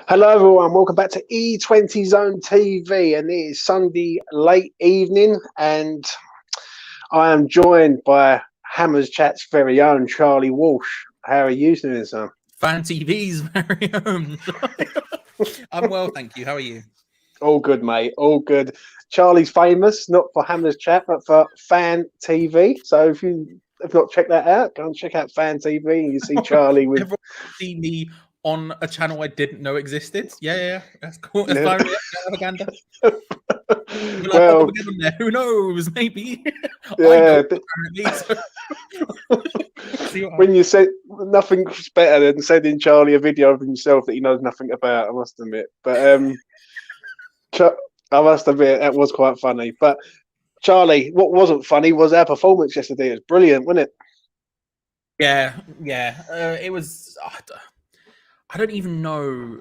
Hello, everyone. Welcome back to E20 Zone TV, and it is Sunday late evening, and I am joined by Hammers Chat's very own Charlie Walsh. How are you doing, son? Fan TV's very own. I'm well, thank you. How are you? All good, mate. All good. Charlie's famous, not for Hammers Chat, but for Fan TV. So if you have not checked that out, go and check out Fan TV, and you see Charlie with. Everyone see me on a channel I didn't know existed. Yeah. That's cool. That's fine. Propaganda. Well, propaganda. Who knows? Maybe. Yeah. Know, when you said nothing's better than sending Charlie a video of himself that he knows nothing about, I must admit. But I must admit that was quite funny. But Charlie, what wasn't funny was our performance yesterday. It was brilliant, wasn't it? Yeah. It was. I don't even know.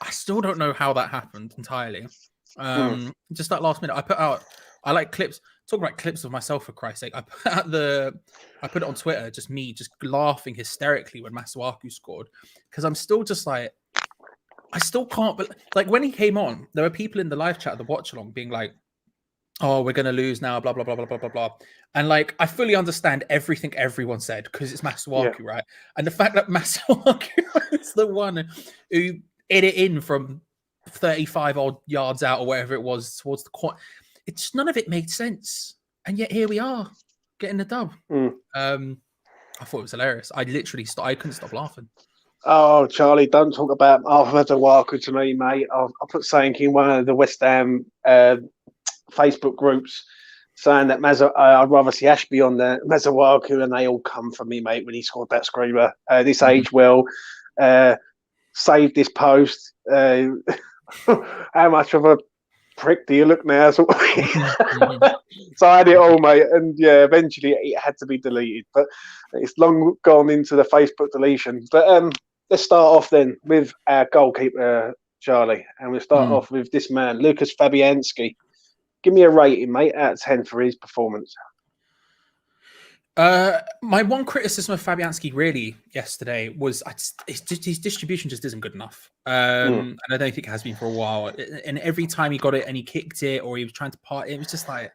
I still don't know how that happened entirely. Just that last minute, I like clips. Talking about clips of myself, for Christ's sake. I put it on Twitter, just me just laughing hysterically when Masuaku scored, because I'm still just like, I still can't. But like when he came on, there were people in the live chat, the watch along, being like, "Oh, we're gonna lose now," blah blah blah blah blah blah blah. And like, I fully understand everything everyone said because it's Masuaku, right? And the fact that Masuaku is the one who hit it in from 35 odd yards out or whatever it was towards the corner, it's none of it made sense. And yet here we are getting the dub. I thought it was hilarious. I couldn't stop laughing. Oh, Charlie, don't talk about Masuaku to me, mate. I'll put saying in one of the West Ham Facebook groups saying that I'd rather see Ashby on the Masuaku, and they all come for me, mate, when he scored that screamer. This age well, saved this post. How much of a prick do you look now? So I had it all, mate, and yeah, eventually it had to be deleted, but it's long gone into the Facebook deletion. But let's start off then with our goalkeeper, Charlie, and we'll start off with this man, Lucas Fabianski. Give me a rating, mate, out of 10 for his performance. My one criticism of Fabianski really yesterday was his distribution just isn't good enough. And I don't think it has been for a while. And every time he got it and he kicked it or he was trying to part, it was just like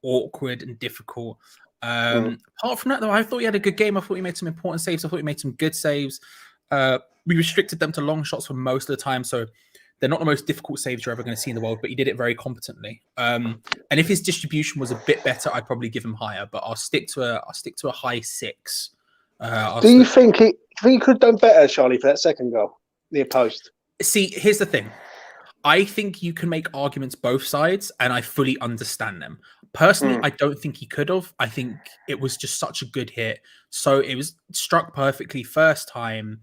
awkward and difficult. Apart from that, though, I thought he had a good game. I thought he made some important saves. I thought he made some good saves. We restricted them to long shots for most of the time, so they're not the most difficult saves you're ever going to see in the world, but he did it very competently. And if his distribution was a bit better, I'd probably give him higher. But I'll stick to a high 6. Do you think he could have done better, Charlie, for that second goal near post? See, here's the thing. I think you can make arguments both sides, and I fully understand them. Personally, I don't think he could have. I think it was just such a good hit. So it was struck perfectly first time.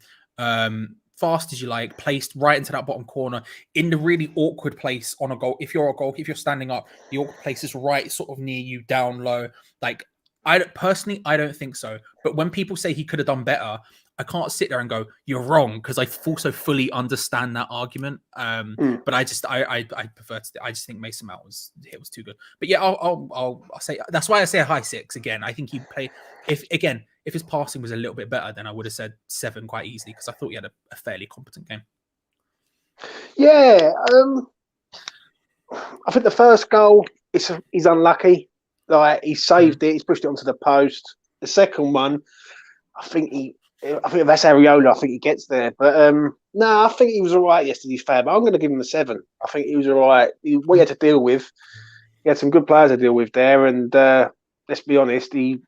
Fast as you like, placed right into that bottom corner in the really awkward place on a goal. If you're if you're standing up, the awkward place is right sort of near you, down low. Like, I don't think so. But when people say he could have done better, I can't sit there and go, you're wrong, because I also fully understand that argument. But I prefer to. I just think Mason Mount was too good. But yeah, I'll say that's why I say a high 6 again. I think he play if his passing was a little bit better, then I would have said 7 quite easily, because I thought he had a fairly competent game. Yeah, I think the first goal he's unlucky. Like, he saved it, he's pushed it onto the post. The second one, I think if that's Areola, I think he gets there. But no, I think he was all right yesterday, Fab. I'm going to give him a 7. I think he was all right. What he had to deal with, he had some good players to deal with there. And let's be honest, we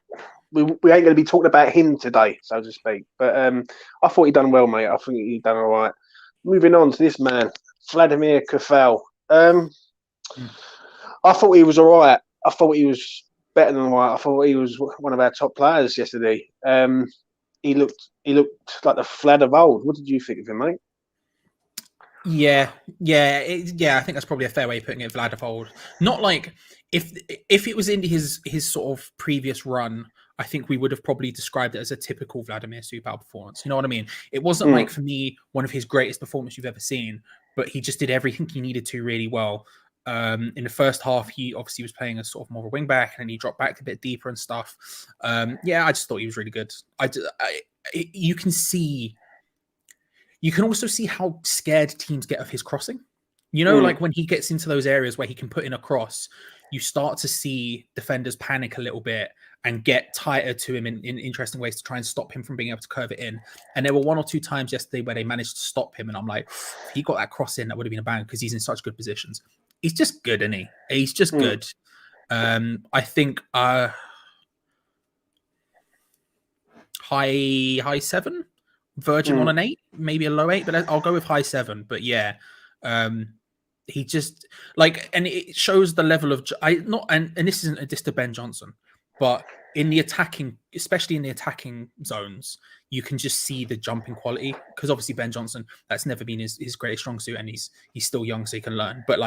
ain't going to be talking about him today, so to speak. But I thought he done well, mate. I think he done all right. Moving on to this man, Vladimir Coufal. I thought he was all right. I thought he was better than all right. I thought he was one of our top players yesterday. He looked like the Vlad of old. What did you think of him, mate? Yeah. I think that's probably a fair way of putting it. Vlad of old. Not like if it was in his sort of previous run, I think we would have probably described it as a typical Vladimir Supal performance. You know what I mean? It wasn't like, for me, one of his greatest performances you've ever seen, but he just did everything he needed to really well. In the first half, he obviously was playing as sort of more of a wing back, and then he dropped back a bit deeper and stuff. I just thought he was really good. You can see you can also see how scared teams get of his crossing. Like when he gets into those areas where he can put in a cross, you start to see defenders panic a little bit and get tighter to him in interesting ways to try and stop him from being able to curve it in. And there were 1 or 2 times yesterday where they managed to stop him. And I'm like, if he got that cross in, that would have been a bang because he's in such good positions. He's just good, isn't he? He's just good. I think high 7, Virgin on an 8, maybe a low 8, but I'll go with high 7. But yeah, he just and it shows the level of and this isn't a diss to Ben Johnson, but in the attacking, especially in the attacking zones, you can just see the jumping quality because obviously Ben Johnson, that's never been his greatest strong suit, and he's still young, so he can learn. But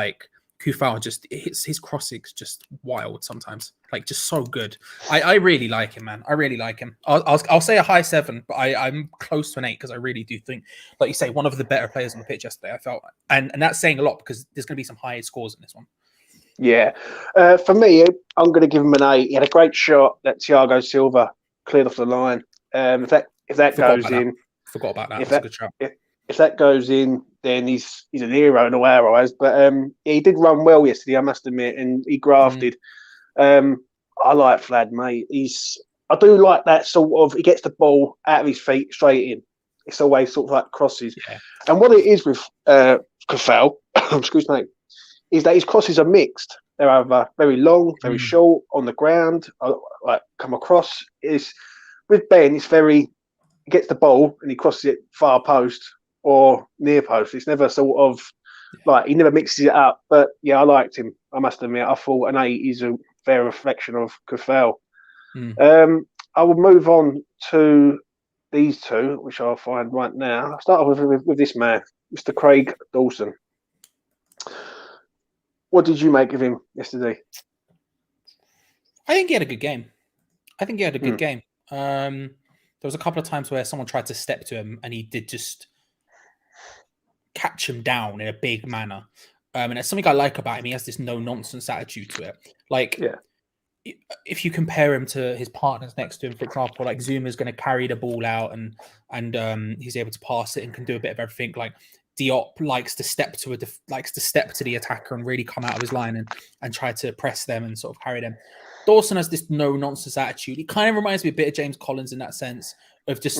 Coufal just his crossing's just wild sometimes, just so good. I really like him, man. I really like him. I'll say a high 7, but I'm close to an 8 because I really do think, like you say, one of the better players on the pitch yesterday. I felt, and that's saying a lot because there's going to be some high scores in this one. Yeah, for me, I'm going to give him an 8. He had a great shot that Thiago Silva cleared off the line. If that goes in, forgot about that. That's a good shot. If that goes in, then he's an hero in our eyes. But he did run well yesterday, I must admit, and he grafted. I like Vlad, mate. I do like that sort of. He gets the ball out of his feet straight in. It's always sort of like crosses. Yeah. And what it is with Coufal, excuse me, is that his crosses are mixed. They're either very long, very short, on the ground, come across. With Ben, it's very. He gets the ball and he crosses it far post or near post. It's never sort of he never mixes it up. But yeah, I liked him. I must admit, I thought an 8 is a fair reflection of Coufal. I will move on to these two, which I'll find right now. I'll start off with this man, Mr. Craig Dawson. What did you make of him yesterday? I think he had a good game. There was a couple of times where someone tried to step to him and he did just catch him down in a big manner. And it's something I like about him. He has this no-nonsense attitude to it. If you compare him to his partners next to him, for example, Zouma's going to carry the ball out and he's able to pass it and can do a bit of everything. Diop likes to step to the attacker and really come out of his line and try to press them and sort of carry them. Dawson has this no-nonsense attitude. He kind of reminds me a bit of James Collins in that sense of just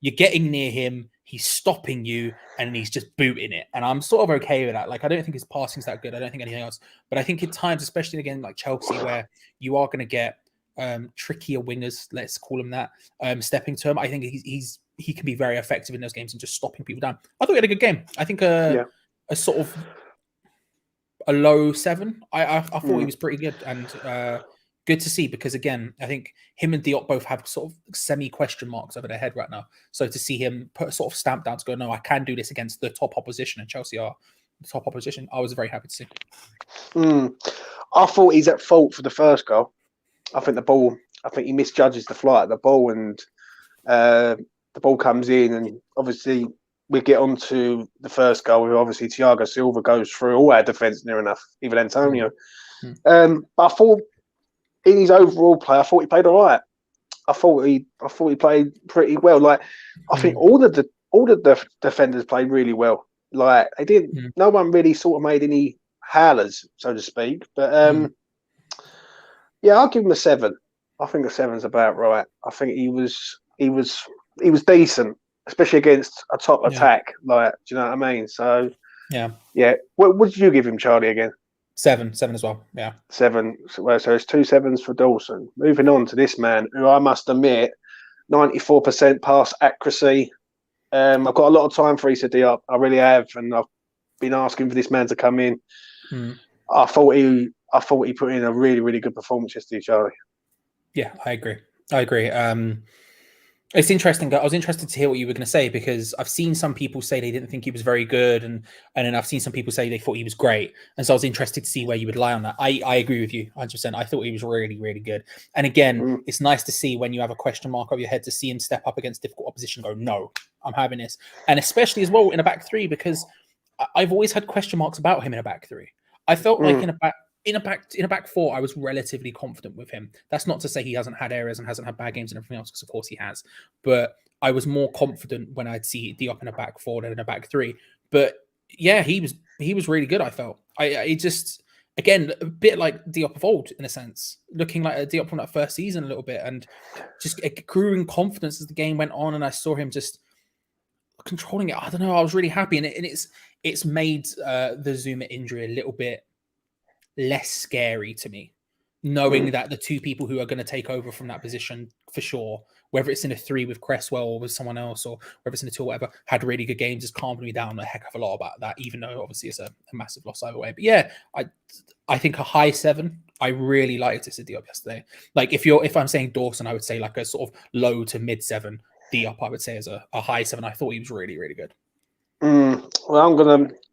you're getting near him, he's stopping you, and he's just booting it. And I'm sort of okay with that. I don't think his passing's that good. I don't think anything else. But I think at times, especially again like Chelsea, where you are going to get trickier wingers, let's call them that, stepping to him, I think he can be very effective in those games and just stopping people down. I thought he had a good game. I think a sort of a low 7. I thought he was pretty good and good to see because, again, I think him and Diop both have sort of semi-question marks over their head right now. So to see him put a sort of stamp down to go, no, I can do this against the top opposition, and Chelsea are the top opposition, I was very happy to see. I thought he's at fault for the first goal. I think he misjudges the flight of the ball and the ball comes in, and obviously we get on to the first goal where obviously Thiago Silva goes through all our defence near enough, even Antonio. But I thought in his overall play, I thought he played all right. I thought he played pretty well. I think all the defenders played really well. They didn't. No one really sort of made any howlers, so to speak. But yeah, I'll give him a 7. I think a 7's about right. I think he was decent, especially against a top attack. Do you know what I mean? So yeah. What did you give him, Charlie? Again, 7 as well. Yeah, 7. So it's 2 7s for Dawson. Moving on to this man, who I must admit, 94% pass accuracy. I've got a lot of time for Issa Diop. I really have, and I've been asking for this man to come in. I thought he put in a really, really good performance yesterday, Charlie. Yeah, I agree. It's interesting. I was interested to hear what you were going to say because I've seen some people say they didn't think he was very good, and then I've seen some people say they thought he was great. And so I was interested to see where you would lie on that. I agree with you 100%. I thought he was really, really good. And again, it's nice to see when you have a question mark over your head to see him step up against difficult opposition and go, no, I'm having this. And especially as well in a back 3, because I've always had question marks about him in a back 3. I felt like in a back 4, I was relatively confident with him. That's not to say he hasn't had errors and hasn't had bad games and everything else, because of course he has. But I was more confident when I'd see Diop in a back four than in a back three. But yeah, he was really good. I felt it just again a bit like Diop of old in a sense, looking like a Diop from that first season a little bit, and just grew in confidence as the game went on, and I saw him just controlling it. I don't know. I was really happy, and it's made the Zouma injury a little bit less scary to me, knowing that the two people who are going to take over from that position for sure, whether it's in a 3 with Cresswell or with someone else, or whether it's in a 2 or whatever, had really good games, just calmed me down a heck of a lot about that, even though obviously it's a massive loss either way. But yeah, I think a high 7. I really liked this at Diop yesterday. Like if I'm saying Dawson, I would say like a sort of low to mid 7. Diop, I would say, is a high 7. I thought he was really, really good. Well,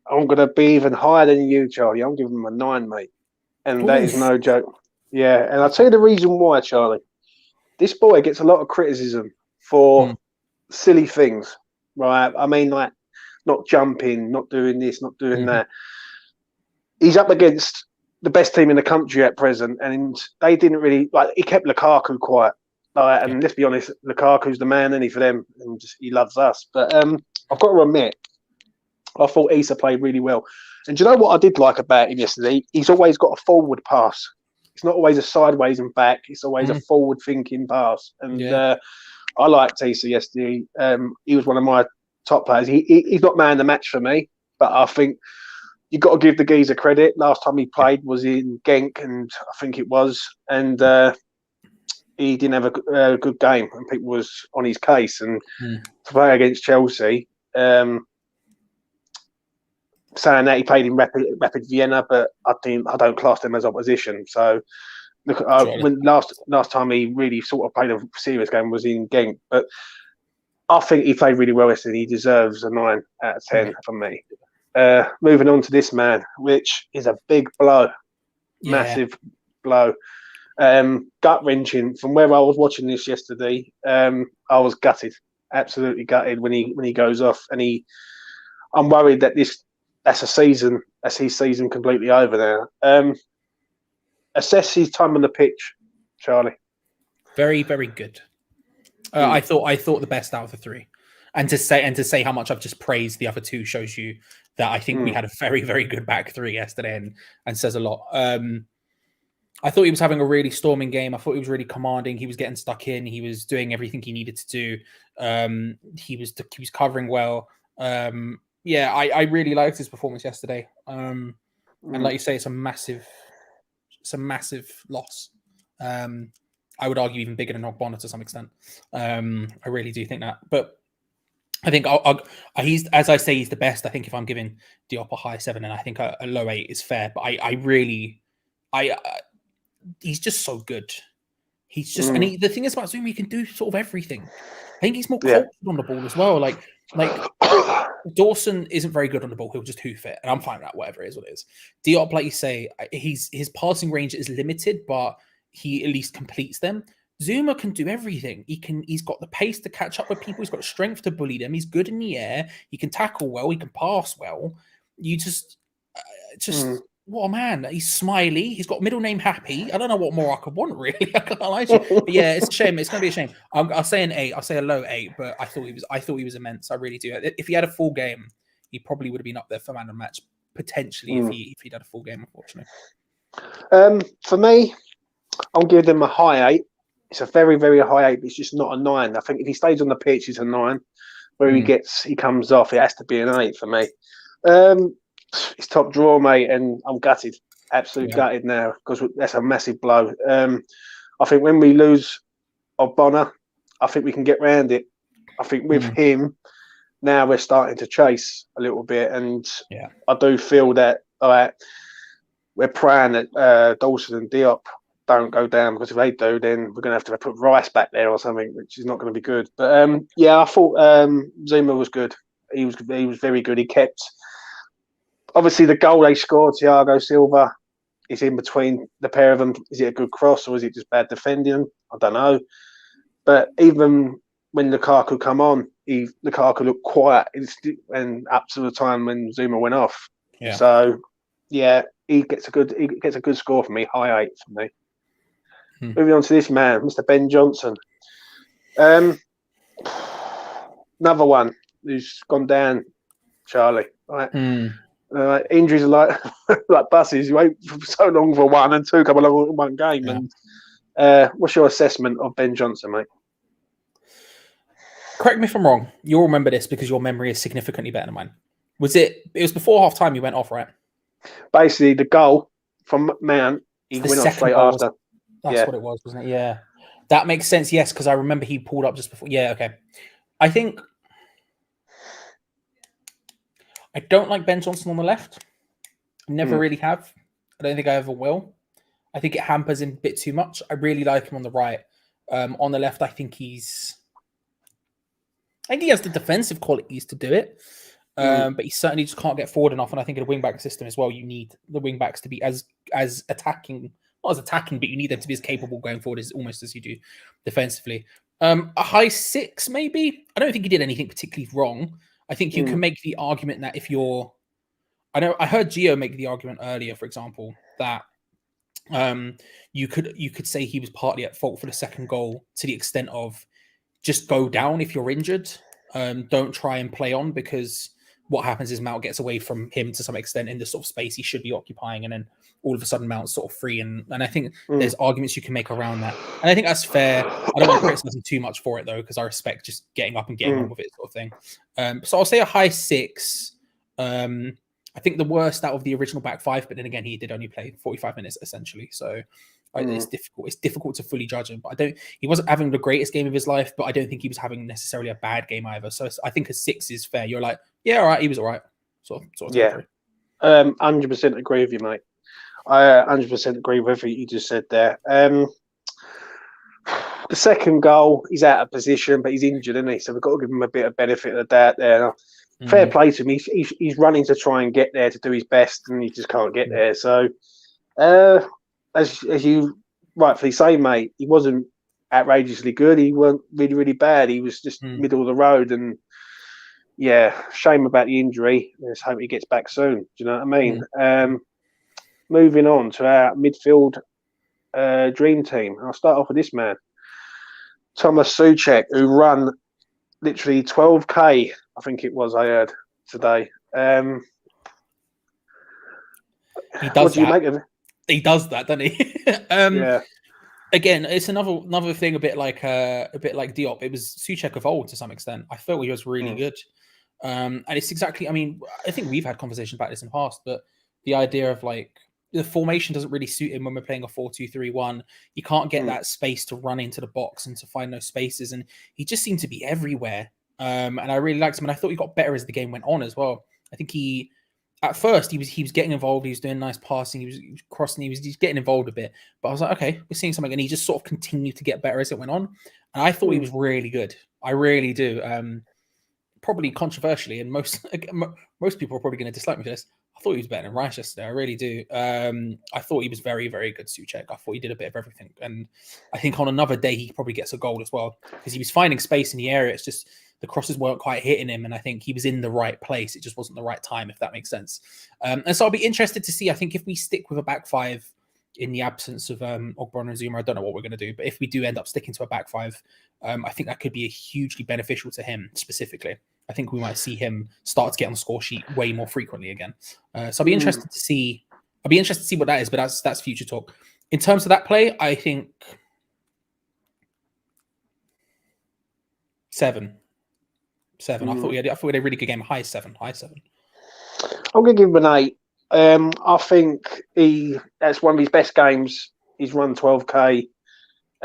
I'm gonna be even higher than you, Charlie. I'm giving him a 9, mate, and that is no joke. Yeah, and I'll tell you the reason why, Charlie. This boy gets a lot of criticism for silly things, right? I mean, like not jumping, not doing this, not doing that. He's up against the best team in the country at present, and they didn't really like. He kept Lukaku quiet, and let's be honest, Lukaku's the man, isn't he, for them, and he loves us. But I've got to admit, I thought Issa played really well. And do you know what I did like about him yesterday? He's always got a forward pass. It's not always a sideways and back. It's always a forward-thinking pass. And I liked Issa yesterday. He was one of my top players. He's not man of the match for me, but I think you've got to give the geezer credit. Last time he played was in Genk, and I think it was. And he didn't have a good game, and people was on his case. And to play against Chelsea... saying that he played in Rapid Vienna, but I don't class them as opposition. So, look, when last time he really sort of played a serious game was in Genk, but I think he played really well yesterday. He deserves a 9 out of 10 from me. Moving on to this man, which is a big blow, massive blow, gut wrenching. From where I was watching this yesterday, I was gutted, absolutely gutted when he goes off, and I'm worried that that's his season completely over now. Assess his time on the pitch, Charlie. Very, very good. I thought the best out of the 3, and to say how much I've just praised the other 2 shows you that I think we had a very, very good back 3 yesterday, and says a lot. I thought he was having a really storming game. I thought he was really commanding. He was getting stuck in. He was doing everything he needed to do. He was covering well. I really liked his performance yesterday. And like you say, it's a massive loss. I would argue even bigger than Ogbonna to some extent. I really do think that. But I think he's, as I say, he's the best. I think if I'm giving Diop a high 7, and I think a low 8 is fair. But he's just so good. He's just, and the thing is about Zouma, he can do sort of everything. I think he's more confident on the ball as well. Like Dawson isn't very good on the ball. He'll just hoof it, and I'm fine with that. Whatever it is, what it is. Diop, like you say, his passing range is limited, but he at least completes them. Zouma can do everything. He's got the pace to catch up with people. He's got the strength to bully them. He's good in the air. He can tackle well. He can pass well. You just what a man. He's smiley. He's got middle name Happy. I don't know what more I could want, really. I can't lie to you. But yeah, it's a shame. It's going to be a shame. I'll say an 8. I'll say a low 8, but I thought he was immense. I really do. If he had a full game, he probably would have been up there for man of the match, potentially, if he'd had a full game, unfortunately. For me, I'll give them a high 8. It's a very, very high 8, but it's just not a 9. I think if he stays on the pitch, it's a 9. Where he comes off, it has to be an 8 for me. It's top draw, mate, and I'm gutted. Absolutely gutted now, because that's a massive blow. I think when we lose Ogbonna, I think we can get round it. I think with him, now we're starting to chase a little bit, and I do feel that we're praying that Dawson and Diop don't go down, because if they do, then we're going to put Rice back there or something, which is not going to be good. But I thought Zouma was good. He was very good. He kept, obviously, the goal they scored, Thiago Silva, is in between the pair of them. Is it a good cross, or is it just bad defending? I don't know. But even when Lukaku come on, Lukaku looked quiet, and up to the time when Zouma went off. Yeah. So he gets a good score for me, high 8 for me. Moving on to this man, Mr. Ben Johnson. another one who's gone down, Charlie. Right? Injuries are like like buses. You wait for so long for one, and two come along in one game. Yeah. And what's your assessment of Ben Johnson, mate? Correct me if I'm wrong. You'll remember this because your memory is significantly better than mine. It was before half time. You went off, right? Basically, the goal from Mount, he went on straight after. That's what it was, wasn't it? Yeah, that makes sense. Yes, because I remember he pulled up just before. Yeah, okay. I think I don't like Ben Johnson on the left. Never really have. I don't think I ever will. I think it hampers him a bit too much. I really like him on the right. On the left, I think he has the defensive qualities to do it. But he certainly just can't get forward enough. And I think in a wing-back system as well, you need the wing-backs to be as attacking, not as attacking, but you need them to be as capable going forward as almost as you do defensively. A high 6, maybe? I don't think he did anything particularly wrong. I think you can make the argument that if you're... I heard Gio make the argument earlier, for example, that you could say he was partly at fault for the second goal to the extent of just go down if you're injured. Don't try and play on, because what happens is Mount gets away from him to some extent in the sort of space he should be occupying, and then all of a sudden Mount's sort of free. And I think there's arguments you can make around that. And I think that's fair. I don't want to criticize him too much for it, though, because I respect just getting up and getting on with it sort of thing. So I'll say a high 6. I think the worst out of the original back 5, but then again, he did only play 45 minutes essentially. So it's difficult. It's difficult to fully judge him. But he wasn't having the greatest game of his life, but I don't think he was having necessarily a bad game either. So I think a 6 is fair. You're like, yeah, all right, he was all right. Sort of yeah. 100% agree with you, mate. I 100% agree with everything you just said there. The second goal, he's out of position, but he's injured, isn't he? So we've got to give him a bit of benefit of the doubt there. Fair play to him. He's running to try and get there to do his best, and he just can't get there. So, as you rightfully say, mate, he wasn't outrageously good. He weren't really, really bad. He was just middle of the road. And yeah, shame about the injury. Let's hope he gets back soon. Do you know what I mean? Moving on to our midfield dream team. I'll start off with this man, Thomas Soucek, who run literally 12k. I think it was, I heard today. He does what do you make of it? He does that, doesn't he? Yeah. Again, it's another thing, a bit like Diop. It was Soucek of old to some extent. I felt he was really good. And it's exactly, I think we've had conversations about this in the past, but the idea of like the formation doesn't really suit him when we're playing a 4-2-3-1. You can't get that space to run into the box and to find those spaces. And he just seemed to be everywhere. And I really liked him. And I thought he got better as the game went on as well. I think at first he was getting involved. He was doing nice passing. He was crossing. He was getting involved a bit. But I was like, okay, we're seeing something. And he just sort of continued to get better as it went on. And I thought he was really good. I really do. Probably controversially, and most people are probably going to dislike me for this. I thought he was better than Rice yesterday. I really do. I thought he was very, very good, Soucek. I thought he did a bit of everything. And I think on another day, he probably gets a goal as well, because he was finding space in the area. It's just the crosses weren't quite hitting him. And I think he was in the right place. It just wasn't the right time, if that makes sense. And so I'll be interested to see, I think if we stick with a back 5 in the absence of Ogbonna and Zouma, I don't know what we're going to do. But if we do end up sticking to a back 5, I think that could be hugely beneficial to him specifically. I think we might see him start to get on the score sheet way more frequently again. So I'll be interested to see. I'll be interested to see what that is, but that's future talk. In terms of that play, I think 7. I thought we had a really good game. High 7. I'm going to give him an 8. I think that's one of his best games. He's run 12k.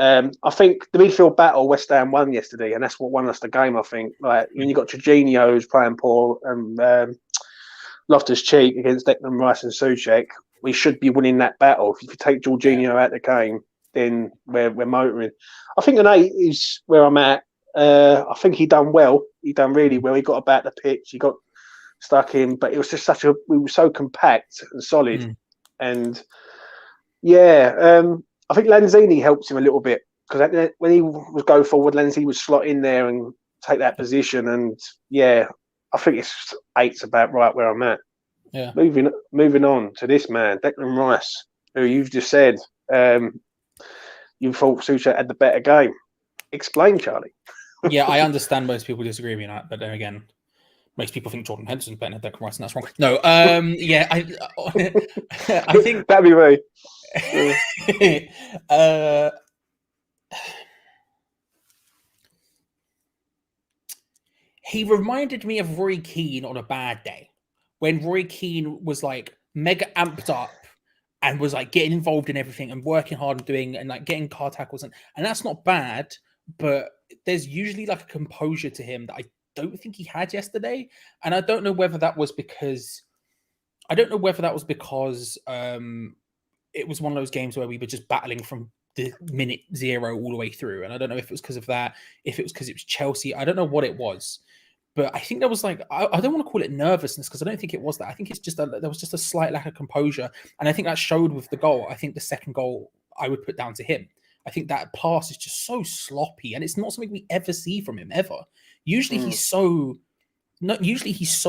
I think the midfield battle West Ham won yesterday, and that's what won us the game. I think, like when you got Jorginho who's playing poor and Loftus-Cheek against Declan Rice and Soucek, we should be winning that battle. If you take Jorginho out of the game, then we're motoring. I think an 8 is where I'm at. I think he done well. He done really well. He got about the pitch. He got stuck in, but it was just we were so compact and solid, and yeah. I think Lanzini helps him a little bit, because when he would go forward, Lanzini would slot in there and take that position. And yeah, I think it's 8's about right where I'm at. Yeah. Moving on to this man, Declan Rice, who you've just said you thought Soucek had the better game. Explain, Charlie. Yeah, I understand most people disagree with me on that, but then again, most people think Jordan Henderson's better than Declan Rice, and that's wrong. No, yeah, I think That'd be me. he reminded me of Roy Keane on a bad day, when Roy Keane was like mega amped up and was like getting involved in everything and working hard and doing and like getting car tackles, and that's not bad, but there's usually like a composure to him that I don't think he had yesterday. And I don't know whether that was because it was one of those games where we were just battling from the minute 0 all the way through. And I don't know if it was because of that, if it was because it was Chelsea. I don't know what it was. But I think there was like, I don't want to call it nervousness, because I don't think it was that. I think it's just there was just a slight lack of composure. And I think that showed with the goal. I think the second goal I would put down to him. I think that pass is just so sloppy, and it's not something we ever see from him ever. Usually he's so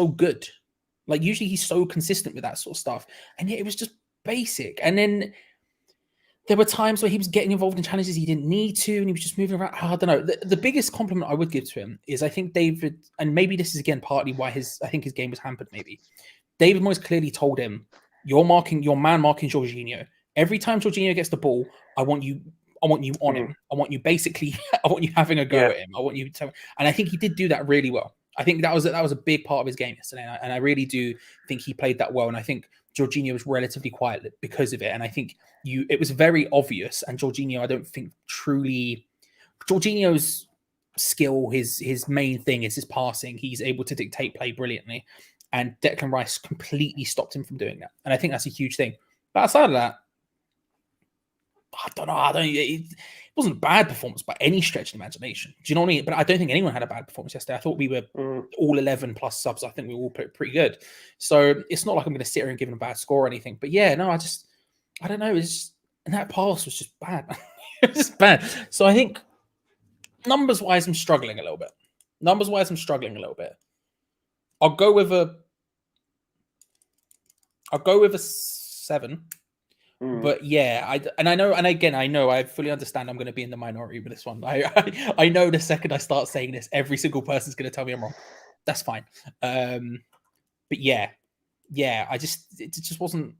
good. Like usually he's so consistent with that sort of stuff. And yet it was just basic. And then there were times where he was getting involved in challenges he didn't need to, and he was just moving around. I don't know. The biggest compliment I would give to him is I think David, and maybe this is again partly why I think his game was hampered. Maybe David Moyes clearly told him, "You're man marking Jorginho. Every time Jorginho gets the ball, I want you on him. I want you basically. I want you having a go at him. I want you to." And I think he did do that really well. I think that was a big part of his game yesterday, and I really do think he played that well. And I think Jorginho was relatively quiet because of it. And I think it was very obvious. And Jorginho, I don't think Jorginho's skill, his main thing is his passing. He's able to dictate play brilliantly. And Declan Rice completely stopped him from doing that. And I think that's a huge thing. But outside of that, I don't know. It wasn't a bad performance by any stretch of the imagination. Do you know what I mean? But I don't think anyone had a bad performance yesterday. I thought we were all 11 plus subs. I think we were all pretty good. So it's not like I'm going to sit here and give them a bad score or anything. But yeah, no, I don't know. And that pass was just bad. It was just bad. So I think numbers-wise, I'm struggling a little bit. I'll go with a 7. But yeah, I know I fully understand I'm going to be in the minority with this one. I know the second I start saying this, every single person's going to tell me I'm wrong. That's fine. But yeah, it just wasn't.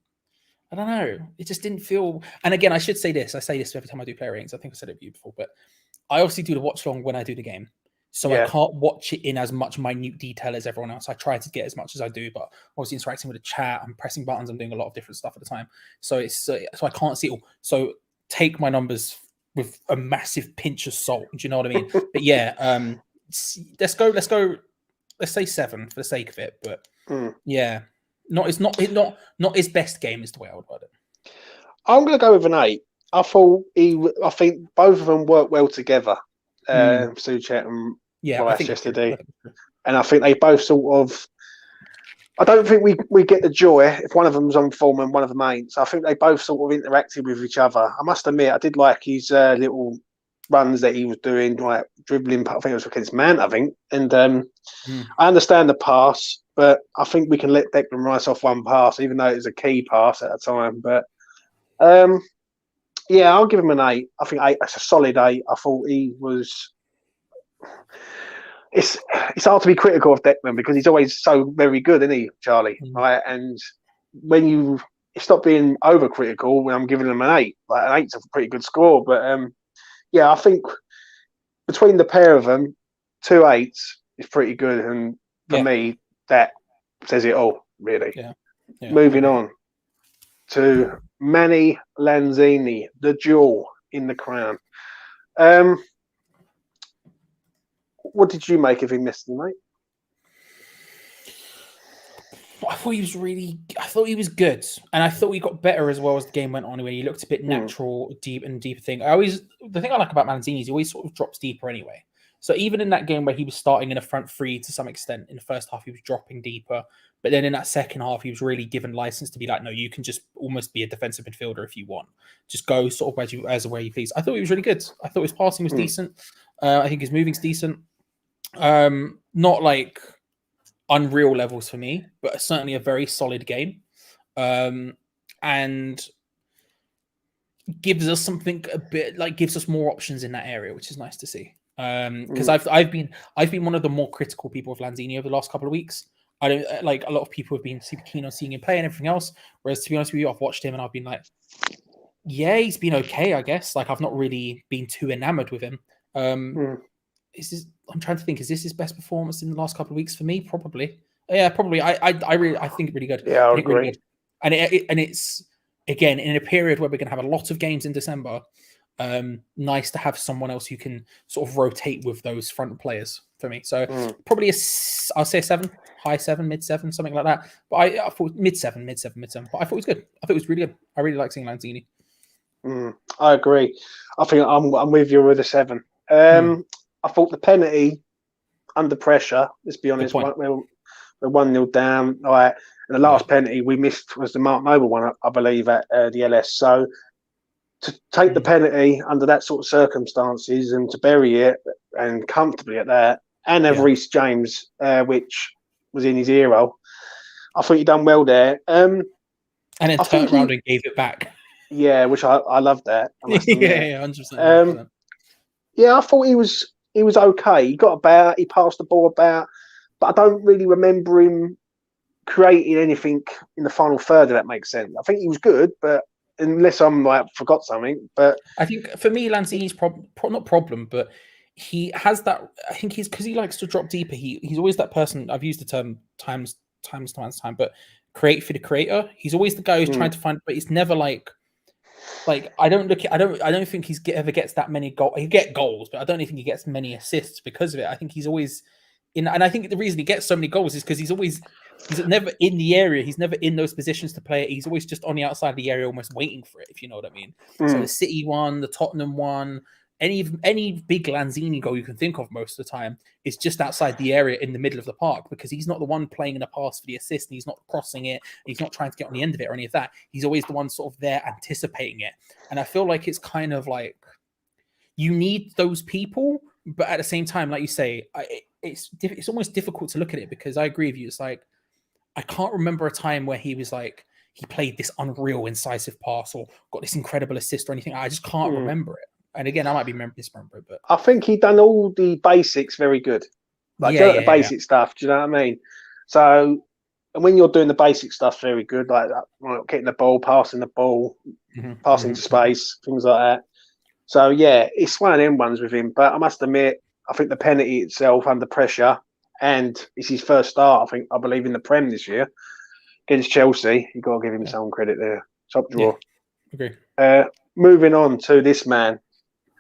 I don't know. It just didn't feel. And again, I should say this. I say this every time I do player ratings. I think I said it to you before, but I obviously do the watch long when I do the game. So I can't watch it in as much minute detail as everyone else. I try to get as much as I do, but obviously interacting with the chat, I'm pressing buttons, I'm doing a lot of different stuff at the time. So so I can't see it all. So take my numbers with a massive pinch of salt. Do you know what I mean? But yeah, let's say 7 for the sake of it. But yeah, not his best game is the way I would word it. I'm going to go with an 8. I think both of them work well together. Soucek and Walsh yesterday, and I think they both sort of. I don't think we get the joy if one of them's on form and one of them ain't. So I think they both sort of interacted with each other. I must admit, I did like his little runs that he was doing, like dribbling. I think it was against Man, and I understand the pass, but I think we can let Declan Rice off one pass, even though it was a key pass at the time. But yeah, I'll give him an 8. I think 8. That's a solid 8. I thought he was. It's hard to be critical of Declan because he's always so very good, isn't he, Charlie? Right, and when you stop being overcritical, when I'm giving him an 8, like an 8's a pretty good score. But yeah, I think between the pair of them, 2 8s is pretty good, and for me, that says it all, really. Yeah. Moving on to Manny Lanzini, the jewel in the crown. What did you make of him yesterday, mate? I thought he was good, and I thought he got better as well as the game went on. When he looked a bit natural, deeper thing. The thing I like about Lanzini is he always sort of drops deeper anyway. So even in that game where he was starting in a front three to some extent, in the first half he was dropping deeper, but then in that second half he was really given license to be like, no, you can just almost be a defensive midfielder if you want. Just go sort of where you please. I thought he was really good. I thought his passing was decent. I think his moving's decent. Not like unreal levels for me, but certainly a very solid game. And gives us something gives us more options in that area, which is nice to see. Because I've been one of the more critical people of Lanzini over the last couple of weeks. I don't like a lot of people have been super keen on seeing him play and everything else. Whereas to be honest with you, I've watched him and I've been like, yeah, he's been okay, I guess. Like I've not really been too enamored with him. Is this, I'm trying to think, is this his best performance in the last couple of weeks for me? Probably. Yeah, probably. I think really good. Yeah, I think agree. really good. And it's again in a period where we're going to have a lot of games in December. Nice to have someone else who can sort of rotate with those front players for me. So probably I'll say a 7, high 7, mid 7, something like that. But I thought mid 7. But I thought it was good. I thought it was really good. I really like seeing Lanzini. I agree. I think I'm with you with a 7. I thought the penalty under pressure. Let's be honest, we're 1-0 down. All right, and the last penalty we missed was the Mark Noble one, I believe, at the LS. So to take the penalty under that sort of circumstances and to bury it and comfortably at that, and have Reece James, which was in his hero, I think he done well there. And then turned around and gave it back. Yeah, which I loved that. Yeah, 100%. Yeah, I thought he was okay. He got about, he passed the ball about, but I don't really remember him creating anything in the final third, if that makes sense. I think he was good, but unless I'm like forgot something. But I think for me, Lanzini's not problem, but he has that. I think he's because he likes to drop deeper. He's always that person. I've used the term time, but create for the creator. He's always the guy who's trying to find, but it's never like I don't think he's ever gets that many goals. He get goals, but I don't think he gets many assists because of it. I think he's always in, and I think the reason he gets so many goals is because he's never in the area. He's never in those positions to play it. He's always just on the outside of the area, almost waiting for it, if you know what I mean. So the City one, the Tottenham one, any big Lanzini goal you can think of most of the time is just outside the area in the middle of the park, because he's not the one playing in a pass for the assist, and he's not crossing it, he's not trying to get on the end of it or any of that. He's always the one sort of there anticipating it. And I feel like it's kind of like you need those people, but at the same time, like you say, it's almost difficult to look at it, because I agree with you. It's like I can't remember a time where he was like he played this unreal incisive pass or got this incredible assist or anything. I just can't remember it. And again, I might be misremembering, but I think he done all the basics very good. Like the basic stuff. Do you know what I mean? So, and when you're doing the basic stuff very good, like getting the ball, passing the ball, passing to space, things like that. So yeah, it's one of them ones with him. But I must admit, I think the penalty itself under pressure, and it's his first start, I believe, in the Prem this year against Chelsea. You've got to give him some credit there. Top draw. Yeah, agree. Moving on to this man.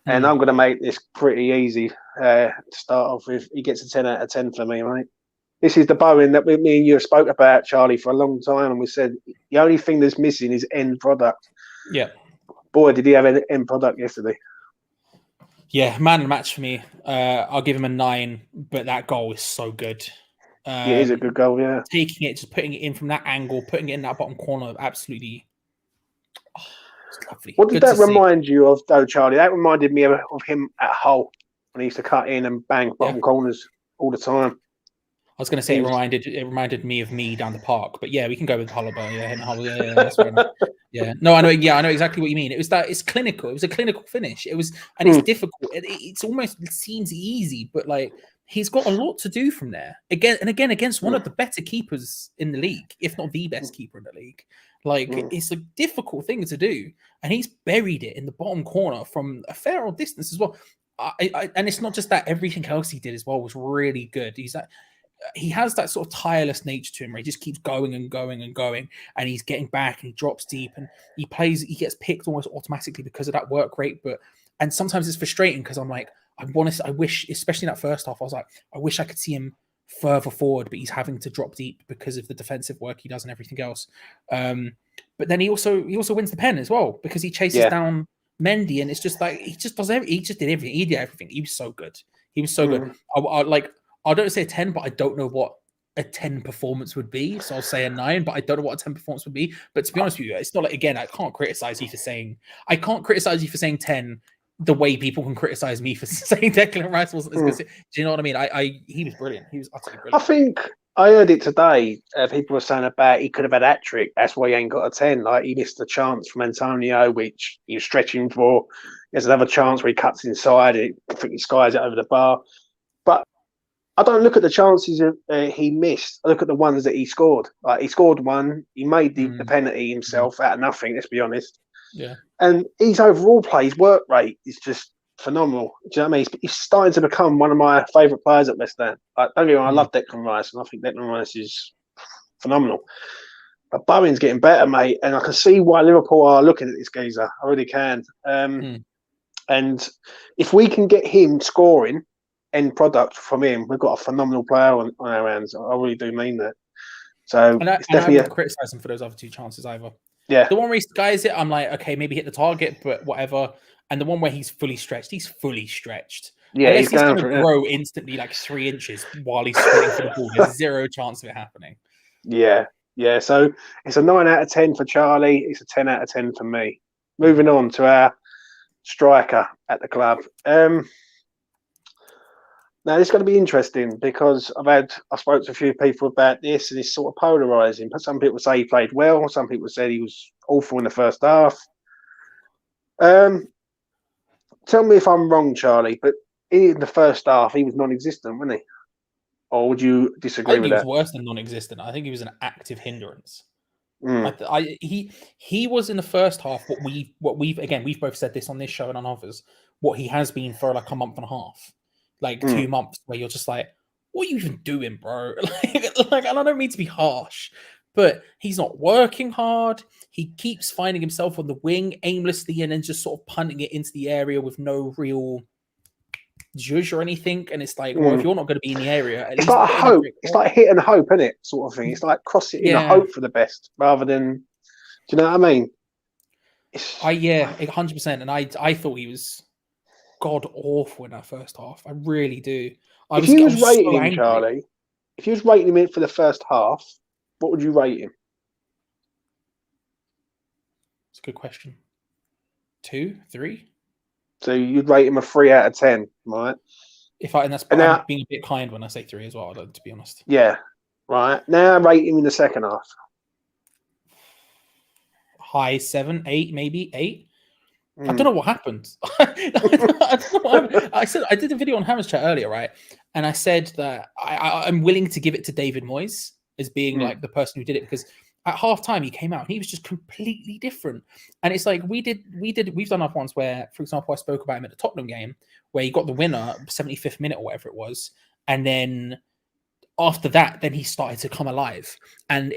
And I'm going to make this pretty easy to start off with. He gets a 10 out of 10 for me, right? This is the Bowen that me and you spoke about, Charlie, for a long time. And we said the only thing that's missing is end product. Yeah. Boy, did he have an end product yesterday. Yeah, man of the match for me. I'll give him a 9, but that goal is so good. It is a good goal, yeah. Taking it, just putting it in from that angle, putting it in that bottom corner, absolutely... Lovely. What did that remind you of, though, Charlie? That reminded me of him at Hull when he used to cut in and bang bottom corners all the time. I was going to say it reminded me of me down the park, but yeah, we can go with Hull. Yeah, Hull. Yeah, that's fair enough. Yeah, no, I know. Yeah, I know exactly what you mean. It's clinical. It was a clinical finish. It was, and it's difficult. It seems easy, but like he's got a lot to do from there. Again against one of the better keepers in the league, if not the best keeper in the league. Like it's a difficult thing to do, and he's buried it in the bottom corner from a fair old distance as well. And it's not just that; everything else he did as well was really good. He has that sort of tireless nature to him, where he just keeps going and going and going, and he's getting back and he drops deep and he gets picked almost automatically because of that work rate. And sometimes it's frustrating because I'm like, I wish, especially in that first half, I was like, I wish I could see him further forward, but he's having to drop deep because of the defensive work he does and everything else. But then he also wins the pen as well, because he chases down Mendy, and it's just like he just did everything. He did everything. He was so good. Good. I don't say a 10, but I don't know what a 10 performance would be. So I'll say a 9, but I don't know what a 10 performance would be. But to be honest with you, it's not like, again, I can't criticize you for saying 10 the way people can criticize me for saying Declan Rice wasn't as good. Do you know what I mean? He was brilliant. He was utterly brilliant. I think I heard it today. People were saying about he could have had a hat-trick. That's why he ain't got a 10. Like, he missed a chance from Antonio, which he was stretching for. There's another chance where he cuts inside. I think he skies it over the bar. But I don't look at the chances he missed. I look at the ones that he scored. Like, he scored one. He made the penalty himself out of nothing, let's be honest. Yeah. And his overall play, his work rate is just phenomenal. Do you know what I mean? He's starting to become one of my favourite players at West Ham. Like, don't get me wrong, I love Declan Rice, and I think Declan Rice is phenomenal. But Bowen's getting better, mate, and I can see why Liverpool are looking at this geezer. I really can. And if we can get him scoring end product from him, we've got a phenomenal player on our hands. I really do mean that. So it's definitely. I wouldn't criticise him for those other two chances either. Yeah. The one where he skies it, I'm like, okay, maybe hit the target, but whatever. And the one where he's fully stretched. Yeah, unless he's going to grow instantly like 3 inches while he's sprinting for the ball. There's zero chance of it happening. Yeah. So it's a 9 out of 10 for Charlie. It's a 10 out of 10 for me. Moving on to our striker at the club. Now, this is going to be interesting because I spoke to a few people about this, and it's sort of polarising. Some people say he played well. Some people said he was awful in the first half. Tell me if I'm wrong, Charlie, but in the first half, he was non-existent, wasn't he? Or would you disagree with that? I think he was worse than non-existent. I think he was an active hindrance. He was in the first half we've both said this on this show and on others, what he has been for like a month and a half. Like 2 months where you're just like, what are you even doing, bro? like, and I don't mean to be harsh, but he's not working hard. He keeps finding himself on the wing aimlessly and then just sort of punting it into the area with no real judge or anything. And it's like, well, if you're not going to be in the area, at it's least like hope. It's like hit and hope, isn't it? Sort of thing. It's like cross it in a hope for the best rather than, do you know what I mean? 100%. And I thought he was god awful in that first half. I really do. If you was rating him, Charlie, if you was rating him for the first half, what would you rate him? It's a good question. 2, 3. So you'd rate him a 3 out of 10, right? I'm being a bit kind when I say 3 as well, to be honest. Yeah, right. Now rate him in the second half. High 7, 8, maybe 8. I don't know what happened. I don't know what happened. I did a video on Hammers Chat earlier, right? And I said that I'm willing to give it to David Moyes as being like the person who did it, because at half time he came out and he was just completely different. And it's like we've done up once where, for example, I spoke about him at the Tottenham game where he got the winner 75th minute or whatever it was, and then after that, then he started to come alive. And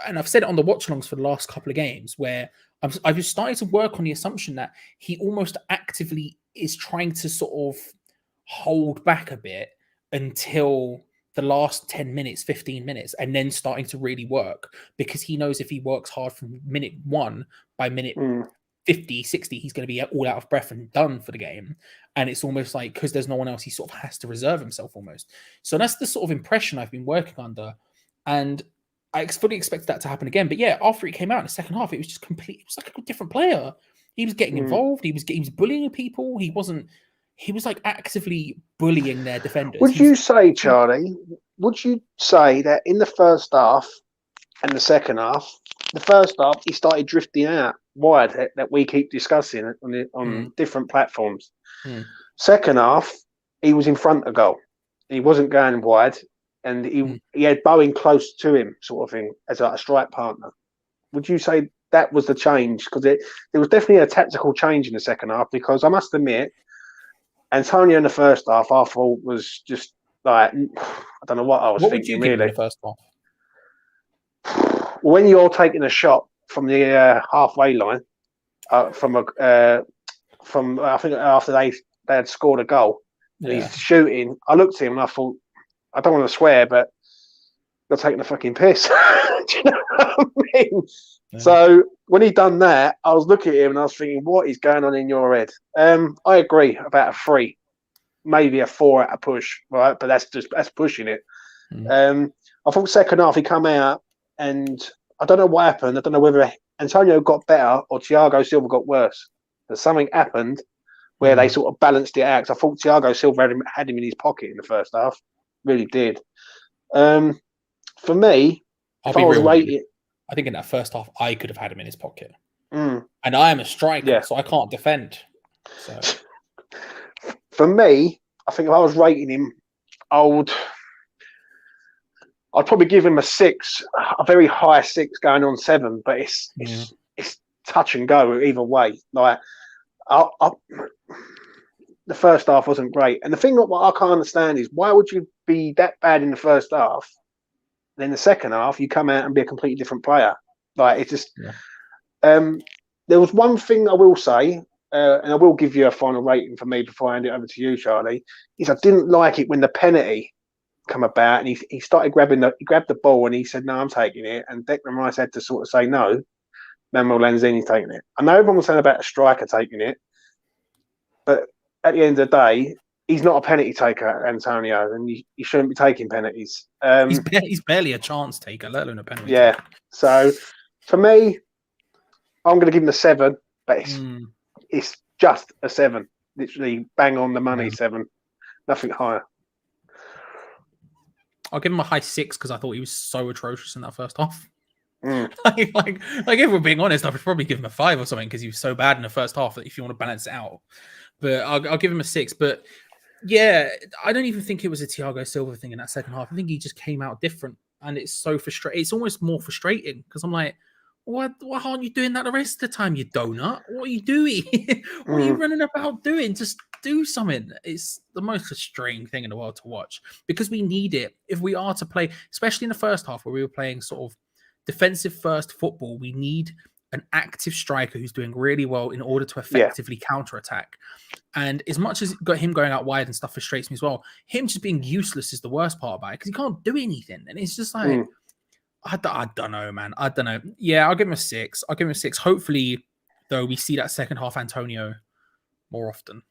I've said it on the watch-alongs for the last couple of games where I've just started to work on the assumption that he almost actively is trying to sort of hold back a bit until the last 10 minutes, 15 minutes, and then starting to really work, because he knows if he works hard from minute 1, by minute 50, 60, he's going to be all out of breath and done for the game. And it's almost like, because there's no one else, he sort of has to reserve himself almost. So that's the sort of impression I've been working under. And I fully expected that to happen again. But yeah, after he came out in the second half, it was just complete. It was like a different player. He was getting involved. He was bullying people. He was like actively bullying their defenders. Would you say, Charlie, that in the first half and the second half, the first half, he started drifting out wide that we keep discussing on different platforms. Second half, he was in front of goal. He wasn't going wide. And he had Bowen close to him, sort of thing, as a strike partner. Would you say that was the change? Because there was definitely a tactical change in the second half, because I must admit, Antonio in the first half, I thought was just like, I don't know what I was thinking, would you really. Give in the first half? When you're taking a shot from the halfway line, I think after they had scored a goal, and he's shooting, I looked at him and I thought, I don't want to swear, but you're taking the fucking piss. Do you know what I mean? Yeah. So when he done that, I was looking at him and I was thinking, what is going on in your head? I agree about a 3, maybe a 4 at a push, right? But that's pushing it. I thought second half he come out and I don't know what happened. I don't know whether Antonio got better or Thiago Silva got worse. There's something happened where they sort of balanced it out. I thought Thiago Silva had him in his pocket in the first half. Really did. For me, I think in that first half, I could have had him in his pocket. And I am a striker, so I can't defend. So for me, I think if I was rating him, I'd probably give him a 6, a very high 6 going on 7, but it's touch and go either way. Like the first half wasn't great, and the thing that I can't understand is why would you be that bad in the first half, then the second half you come out and be a completely different player? Like it's just. There was one thing I will say, and I will give you a final rating for me before I hand it over to you, Charlie. Is I didn't like it when the penalty come about and he started he grabbed the ball and he said, "No, I'm taking it," and Declan Rice had to sort of say, "No, Manuel Lanzini's taking it." I know everyone was saying about a striker taking it, but at the end of the day, he's not a penalty taker, Antonio, and you shouldn't be taking penalties. He's barely a chance taker, let alone a penalty. Yeah. Taker. So for me, I'm going to give him a 7, but it's just a 7. Literally bang on the money 7. Nothing higher. I'll give him a high 6 because I thought he was so atrocious in that first half. Like if we're being honest, I would probably give him a 5 or something because he was so bad in the first half that if you want to balance it out. But I'll give him a 6. But yeah, I don't even think it was a Thiago Silva thing in that second half. I think he just came out different, and it's so frustrating. It's almost more frustrating because I'm like, why aren't you doing that the rest of the time, you donut? What are you doing? What are you running about doing? Just do something. It's the most frustrating thing in the world to watch because we need it. If we are to play, especially in the first half where we were playing sort of defensive first football, we need an active striker who's doing really well in order to effectively counterattack. And as much as him going out wide and stuff frustrates me as well, him just being useless is the worst part about it because he can't do anything. And it's just like, I don't know, man. I don't know. Yeah, I'll give him a 6. Hopefully, though, we see that second half Antonio more often.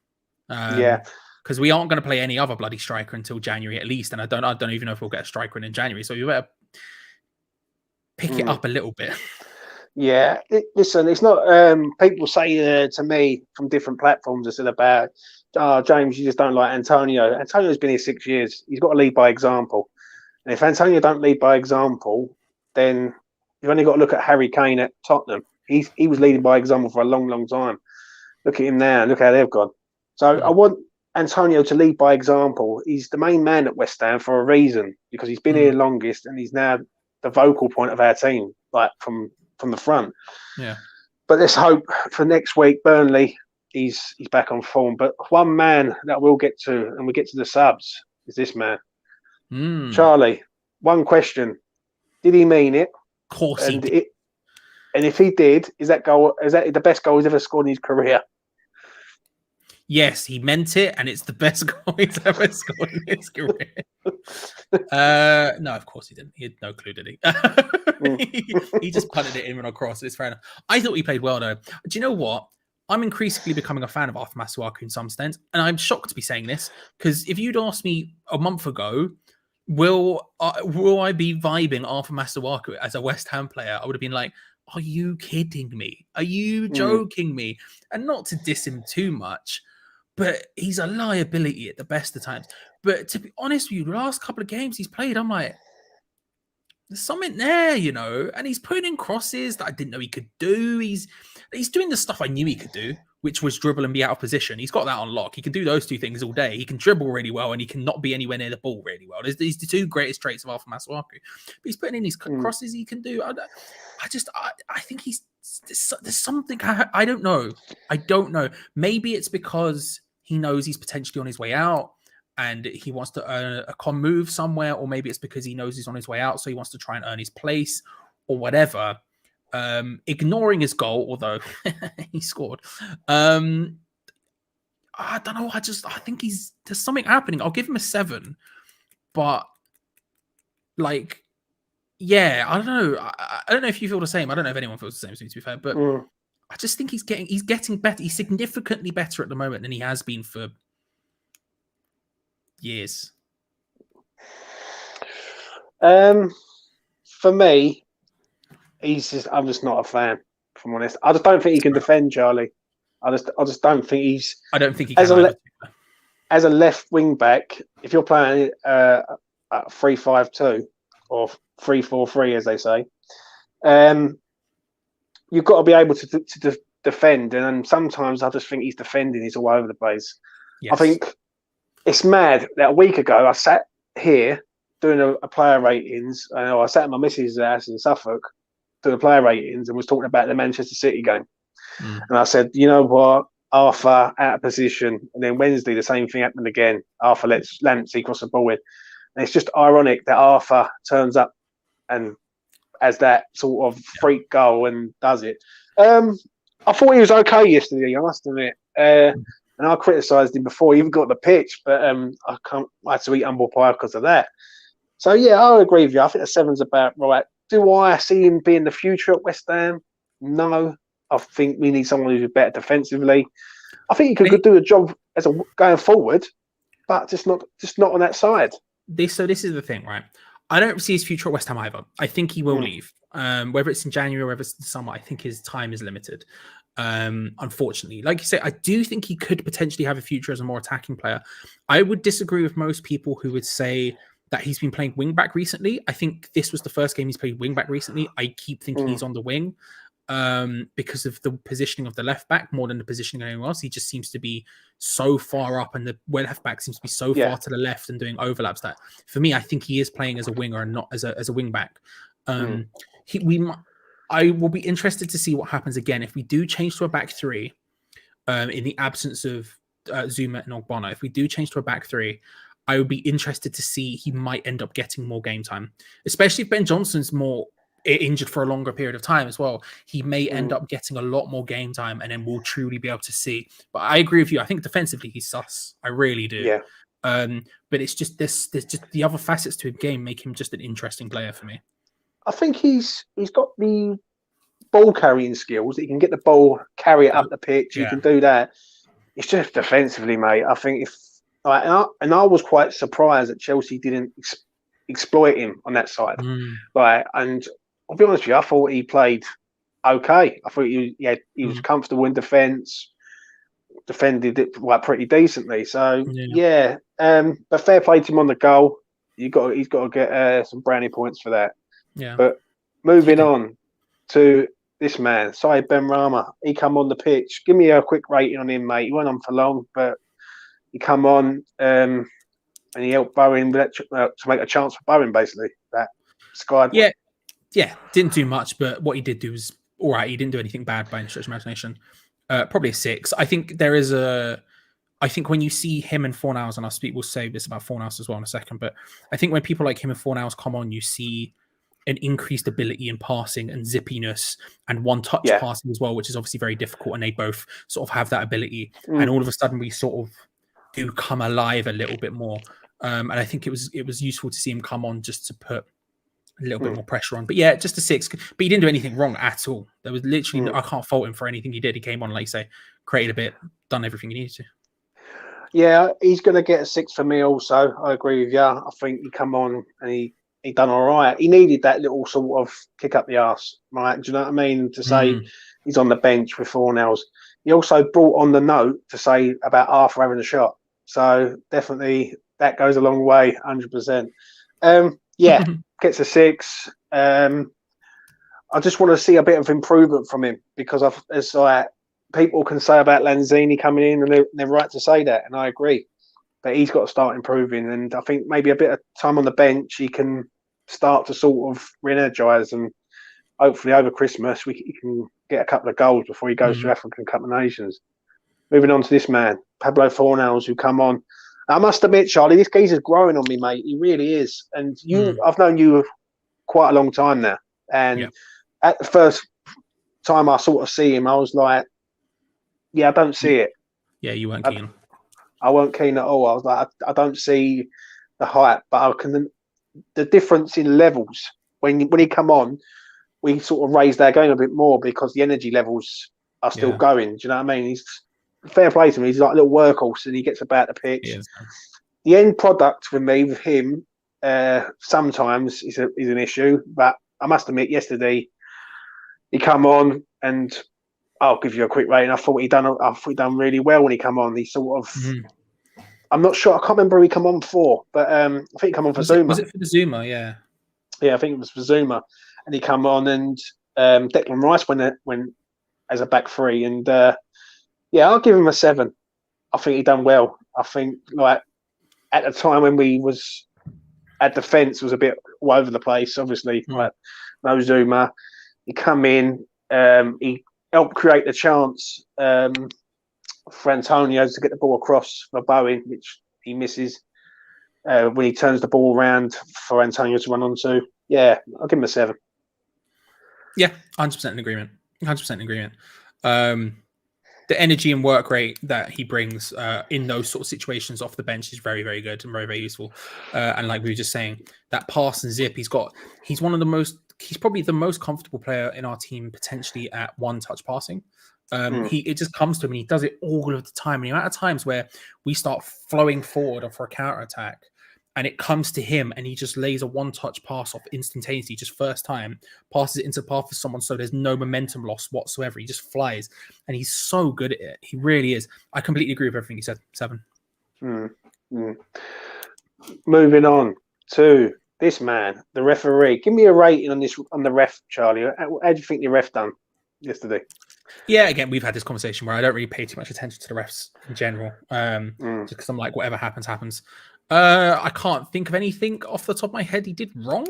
Because we aren't going to play any other bloody striker until January at least, and I don't even know if we'll get a striker in January. So you better pick it up a little bit. Yeah, listen, it's not. People say to me from different platforms, I said about, James, you just don't like Antonio. Antonio's been here 6 years. He's got to lead by example. And if Antonio don't lead by example, then you've only got to look at Harry Kane at Tottenham. He was leading by example for a long, long time. Look at him now. Look how they've gone. So I want Antonio to lead by example. He's the main man at West Ham for a reason because he's been here longest and he's now the vocal point of our team, like from the front. Yeah. But let's hope for next week, Burnley, he's back on form. But one man that we'll get to, and we get to the subs, is this man. Charlie, one question. Did he mean it? Of course he did. And if he did, is that the best goal he's ever scored in his career? Yes, he meant it, and it's the best goal he's ever scored in his career. No, of course he didn't. He had no clue, did he? He just punted it in and across. It's fair enough. I thought he played well, though. Do you know what? I'm increasingly becoming a fan of Arthur Masuaku in some sense, and I'm shocked to be saying this because if you'd asked me a month ago, will I be vibing Arthur Masuaku as a West Ham player? I would have been like, are you kidding me? Are you joking me? And not to diss him too much, but he's a liability at the best of times. But to be honest with you, the last couple of games he's played, I'm like, there's something there, you know, and he's putting in crosses that I didn't know he could do. He's doing the stuff I knew he could do, which was dribble and be out of position. He's got that on lock. He can do those two things all day. He can dribble really well and he can not be anywhere near the ball really well. There's the two greatest traits of Arthur Masuaku. But he's putting in these crosses he can do. I think there's something, I don't know. I don't know. Maybe it's because he knows he's potentially on his way out and he wants to earn a con move somewhere, or maybe it's because he knows he's on his way out, so he wants to try and earn his place or whatever. Ignoring his goal, although he scored. I don't know. I think there's something happening. I'll give him a 7, but like, yeah, I don't know. I don't know if you feel the same. I don't know if anyone feels the same, to be fair, but I just think he's getting better. He's significantly better at the moment than he has been for years. For me, I'm just not a fan, if I'm honest. I just don't think he can defend, Charlie. I just don't think I don't think he can. As a left wing back, if you're playing 3-5-2 or 3-4-3, as they say, you've got to be able to defend, and sometimes I just think his defending is all over the place. Yes. I think it's mad that a week ago I sat here doing a player ratings. I sat at my missus' house in Suffolk doing the player ratings and was talking about the Manchester City game. And I said, you know what, Arthur out of position. And then Wednesday, the same thing happened again. Arthur lets Lamptey cross the ball in. And it's just ironic that Arthur turns up and has that sort of freak goal and does it. I thought he was okay yesterday, I must admit. And I criticised him before he even got the pitch, but I had to eat humble pie because of that. So, yeah, I agree with you. I think the 7's about right. Do I see him being the future at West Ham? No. I think we need someone who's better defensively. I think he could do a job going forward, but just not on that side. So this is the thing, right? I don't see his future at West Ham either. I think he will leave. Whether it's in January or whether it's in the summer, I think his time is limited. Unfortunately, like you say, I do think he could potentially have a future as a more attacking player. I would disagree with most people who would say that he's been playing wing back recently. I think this was the first game he's played wing back recently. I keep thinking he's on the wing because of the positioning of the left back more than the positioning of anyone else. He just seems to be so far up, and the left back seems to be so far to the left and doing overlaps that for me, I think he is playing as a winger and not as a wing back. I will be interested to see what happens again if we do change to a back three in the absence of Zouma and Ogbonna. If we do change to a back three, I would be interested to see he might end up getting more game time, especially if Ben Johnson's more injured for a longer period of time as well. He may end up getting a lot more game time, and then we'll truly be able to see. But I agree with you. I think defensively he's sus. I really do. Yeah. But it's just there's just the other facets to his game make him just an interesting player for me. I think he's got the ball carrying skills. He can get the ball, carry it up the pitch. He can do that. It's just defensively, mate. I think I was quite surprised that Chelsea didn't exploit him on that side. And I'll be honest with you, I thought he played okay. I thought he was comfortable in defence, defended it pretty decently. So but fair play to him on the goal. He's got to get some brownie points for that. Yeah. But moving on to this man, Benrahma. He come on the pitch. Give me a quick rating on him, mate. He went on for long, but he come on and he helped Bowen to make a chance for Bowen, basically. That skied. Yeah, didn't do much, but what he did do was all right. He didn't do anything bad by any stretch of imagination. Probably a 6. I think when you see him and Fornals, and we'll say this about Fornals as well in a second, but I think when people like him and Fornals come on, you see an increased ability in passing and zippiness and one-touch passing as well, which is obviously very difficult, and they both sort of have that ability. And all of a sudden, we sort of do come alive a little bit more. And I think it was useful to see him come on just to put a little bit more pressure on. But yeah, just a 6. But he didn't do anything wrong at all. There was literally, I can't fault him for anything he did. He came on, like you say, created a bit, done everything he needed to. Yeah, he's going to get a 6 for me also. I agree with you. I think he come on and he done all right. He needed that little sort of kick up the arse, right? Do you know what I mean? To say he's on the bench with Fornals. He also brought on the note to say about Arthur having a shot. So definitely that goes a long way, 100%. Gets a 6. I just want to see a bit of improvement from him because it's like people can say about Lanzini coming in and they're right to say that, and I agree. But he's got to start improving, and I think maybe a bit of time on the bench, he can start to sort of re-energise, and hopefully over Christmas he can get a couple of goals before he goes to African Cup of Nations. Moving on to this man, Pablo Fornals, who come on. I must admit, Charlie, this geezer's growing on me, mate. He really is. And I've known you quite a long time now. And at the first time I sort of see him, I was like, I don't see it. Yeah, you weren't keen. I weren't keen at all. I was like, I don't see the hype, but the difference in levels when he come on, we sort of raised our game a bit more because the energy levels are still going. Do you know what I mean? He's fair play to him. He's like a little workhorse, and he gets about the pitch. The end product for me with him sometimes is an issue, but I must admit, yesterday he come on and. I'll give you a quick rating. I thought he done really well when he come on. He sort of, I'm not sure. I can't remember who he come on for, but I think he come on for Zouma. Was it for the Zouma? Yeah. Yeah, I think it was for Zouma, and he come on and Declan Rice when as a back three. And I'll give him a 7. I think he done well. I think like at the time when we was at defence was a bit all over the place. Obviously, like no Zouma. He come in. He helped create the chance for Antonio to get the ball across for Bowen, which he misses when he turns the ball around for Antonio to run onto. Yeah, I'll give him a 7. Yeah, 100% in agreement. 100% in agreement. The energy and work rate that he brings in those sort of situations off the bench is very, very good and very, very useful. And like we were just saying, that pass and zip, he's probably the most comfortable player in our team potentially at one-touch passing. It just comes to him and he does it all of the time. And the amount of times where we start flowing forward for a counter-attack and it comes to him and he just lays a one-touch pass off instantaneously, just first time, passes it into path for someone so there's no momentum loss whatsoever. He just flies and he's so good at it. He really is. I completely agree with everything he said. 7. Moving on to this man, the referee. Give me a rating on the ref, Charlie. How do you think the ref done yesterday? Yeah, again, we've had this conversation where I don't really pay too much attention to the refs in general. Just because I'm like, whatever happens, happens. I can't think of anything off the top of my head he did wrong.